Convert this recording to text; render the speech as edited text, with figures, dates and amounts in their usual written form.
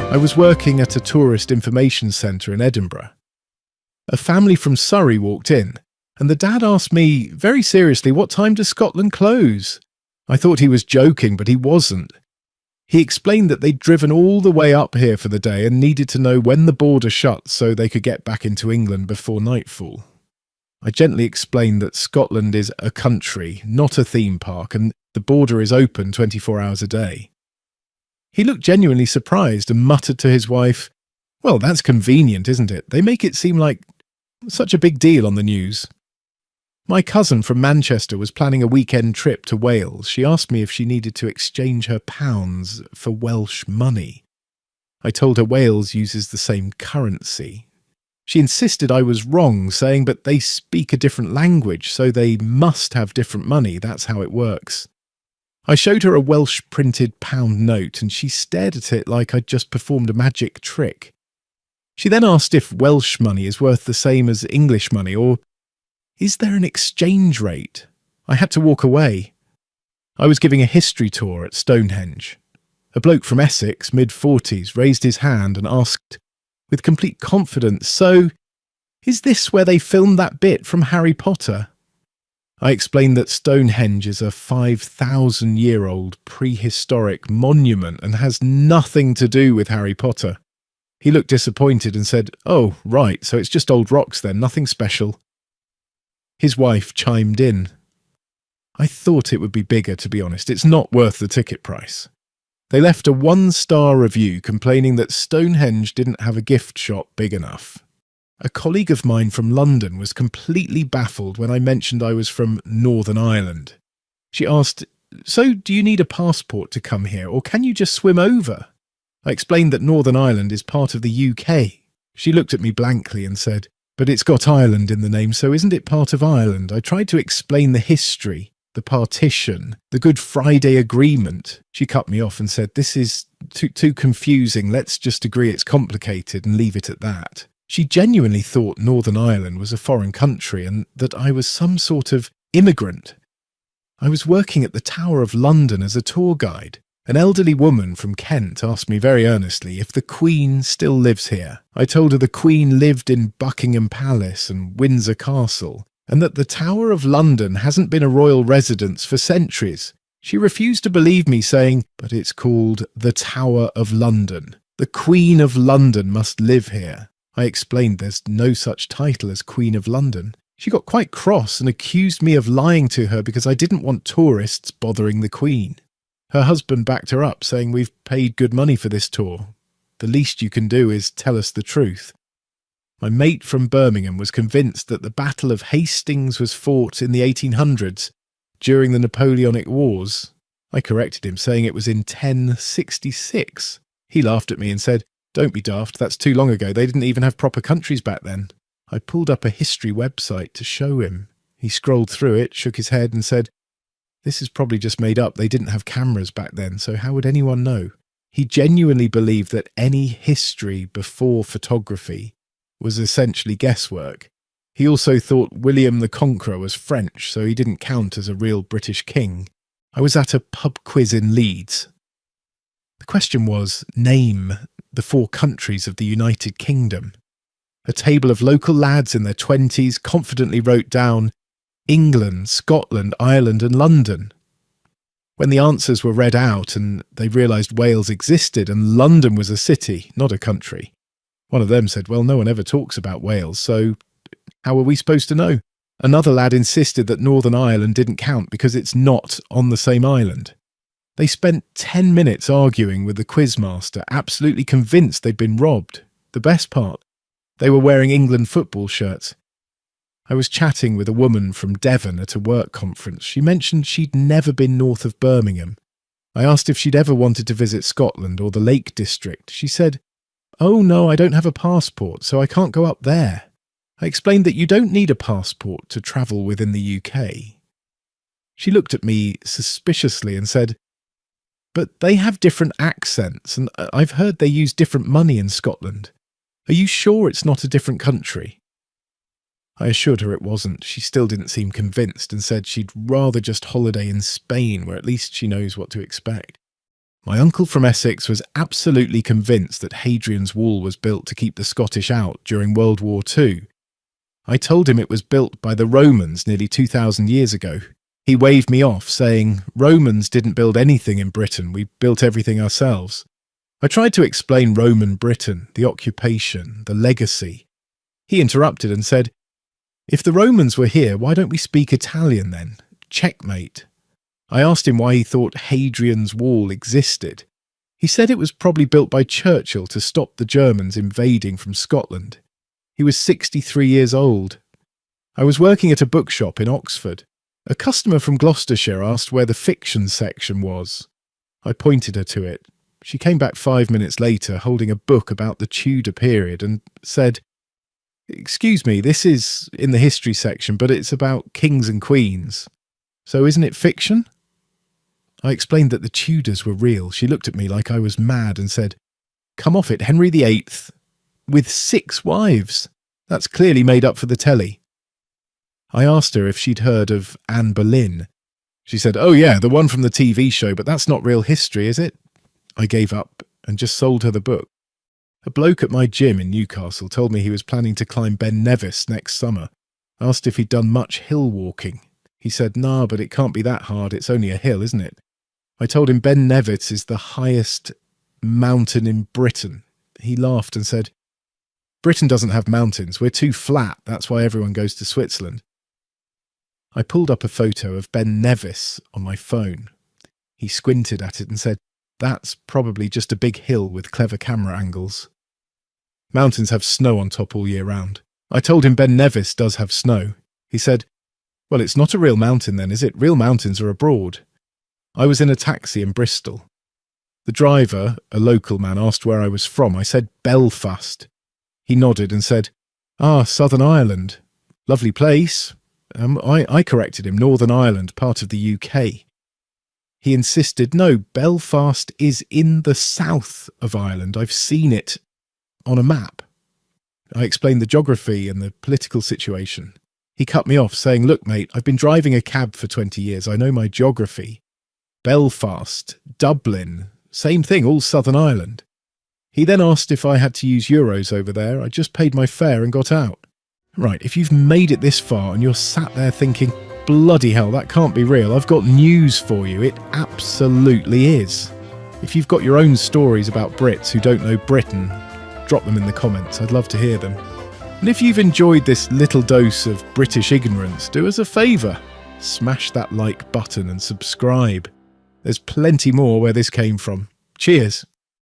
I was working at a tourist information centre in Edinburgh. A family from Surrey walked in, and the dad asked me, very seriously, what time does Scotland close? I thought he was joking, but he wasn't. He explained that they'd driven all the way up here for the day and needed to know when the border shut so they could get back into England before nightfall. I gently explained that Scotland is a country, not a theme park, and the border is open 24 hours a day. He looked genuinely surprised and muttered to his wife, "Well, that's convenient, isn't it? They make it seem like such a big deal on the news." My cousin from Manchester was planning a weekend trip to Wales. She asked me if she needed to exchange her pounds for Welsh money. I told her Wales uses the same currency. She insisted I was wrong, saying, but they speak a different language, so they must have different money. That's how it works. I showed her a Welsh printed pound note, and she stared at it like I'd just performed a magic trick. She then asked if Welsh money is worth the same as English money, or is there an exchange rate? I had to walk away. I was giving a history tour at Stonehenge. A bloke from Essex, mid-40s, raised his hand and asked, with complete confidence, "So, is this where they filmed that bit from Harry Potter?" I explained that Stonehenge is a 5,000-year-old prehistoric monument and has nothing to do with Harry Potter. He looked disappointed and said, "Oh, right, so it's just old rocks then, nothing special." His wife chimed in. I thought it would be bigger, to be honest. It's not worth the ticket price. They left a 1-star review complaining that Stonehenge didn't have a gift shop big enough. A colleague of mine from London was completely baffled when I mentioned I was from Northern Ireland. She asked, "So do you need a passport to come here, or can you just swim over?" I explained that Northern Ireland is part of the UK. She looked at me blankly and said, "But it's got Ireland in the name, so isn't it part of Ireland?" I tried to explain the history, the partition, the Good Friday Agreement. She cut me off and said, "This is too confusing. Let's just agree it's complicated and leave it at that." She genuinely thought Northern Ireland was a foreign country and that I was some sort of immigrant. I was working at the Tower of London as a tour guide. An elderly woman from Kent asked me very earnestly if the Queen still lives here. I told her the Queen lived in Buckingham Palace and Windsor Castle, and that the Tower of London hasn't been a royal residence for centuries. She refused to believe me, saying, "But it's called the Tower of London. The Queen of London must live here." I explained there's no such title as Queen of London. She got quite cross and accused me of lying to her because I didn't want tourists bothering the Queen. Her husband backed her up, saying, "We've paid good money for this tour. The least you can do is tell us the truth." My mate from Birmingham was convinced that the Battle of Hastings was fought in the 1800s during the Napoleonic Wars. I corrected him, saying it was in 1066. He laughed at me and said, "Don't be daft, that's too long ago. They didn't even have proper countries back then." I pulled up a history website to show him. He scrolled through it, shook his head and said, "This is probably just made up. They didn't have cameras back then, so how would anyone know?" He genuinely believed that any history before photography was essentially guesswork. He also thought William the Conqueror was French, so he didn't count as a real British king. I was at a pub quiz in Leeds. The question was, name the 4 countries of the United Kingdom. A table of local lads in their 20s confidently wrote down England, Scotland, Ireland and London. When the answers were read out and they realised Wales existed and London was a city, not a country, one of them said, "Well, no one ever talks about Wales, so how are we supposed to know?" Another lad insisted that Northern Ireland didn't count because it's not on the same island. They spent 10 minutes arguing with the quizmaster, absolutely convinced they'd been robbed. The best part, they were wearing England football shirts. I was chatting with a woman from Devon at a work conference. She mentioned she'd never been north of Birmingham. I asked if she'd ever wanted to visit Scotland or the Lake District. She said, "Oh no, I don't have a passport, so I can't go up there." I explained that you don't need a passport to travel within the UK. She looked at me suspiciously and said, "But they have different accents, and I've heard they use different money in Scotland. Are you sure it's not a different country?" I assured her it wasn't. She still didn't seem convinced and said she'd rather just holiday in Spain, where at least she knows what to expect. My uncle from Essex was absolutely convinced that Hadrian's Wall was built to keep the Scottish out during World War II. I told him it was built by the Romans nearly 2,000 years ago. He waved me off, saying, "Romans didn't build anything in Britain, we built everything ourselves." I tried to explain Roman Britain, the occupation, the legacy. He interrupted and said, "If the Romans were here, why don't we speak Italian then? Checkmate." I asked him why he thought Hadrian's Wall existed. He said it was probably built by Churchill to stop the Germans invading from Scotland. He was 63 years old. I was working at a bookshop in Oxford. A customer from Gloucestershire asked where the fiction section was. I pointed her to it. She came back 5 minutes later holding a book about the Tudor period and said, "Excuse me, this is in the history section, but it's about kings and queens. So isn't it fiction?" I explained that the Tudors were real. She looked at me like I was mad and said, "Come off it, Henry VIII, with 6 wives. That's clearly made up for the telly." I asked her if she'd heard of Anne Boleyn. She said, "Oh yeah, the one from the TV show, but that's not real history, is it?" I gave up and just sold her the book. A bloke at my gym in Newcastle told me he was planning to climb Ben Nevis next summer. I asked if he'd done much hill walking. He said, "Nah, but it can't be that hard, it's only a hill, isn't it?" I told him Ben Nevis is the highest mountain in Britain. He laughed and said, "Britain doesn't have mountains, we're too flat, that's why everyone goes to Switzerland." I pulled up a photo of Ben Nevis on my phone. He squinted at it and said, "That's probably just a big hill with clever camera angles." Mountains have snow on top all year round. I told him Ben Nevis does have snow. He said, "Well, it's not a real mountain then, is it? Real mountains are abroad." I was in a taxi in Bristol. The driver, a local man, asked where I was from. I said Belfast. He nodded and said, "Ah, Southern Ireland. Lovely place." I corrected him, Northern Ireland, part of the UK. He insisted, "No, Belfast is in the south of Ireland. I've seen it on a map." I explained the geography and the political situation. He cut me off, saying, "Look, mate, I've been driving a cab for 20 years. I know my geography. Belfast, Dublin, same thing, all Southern Ireland." He then asked if I had to use euros over there. I just paid my fare and got out. Right, if you've made it this far and you're sat there thinking, "Bloody hell, that can't be real," I've got news for you. It absolutely is. If you've got your own stories about Brits who don't know Britain, drop them in the comments. I'd love to hear them. And if you've enjoyed this little dose of British ignorance, do us a favour. Smash that like button and subscribe. There's plenty more where this came from. Cheers.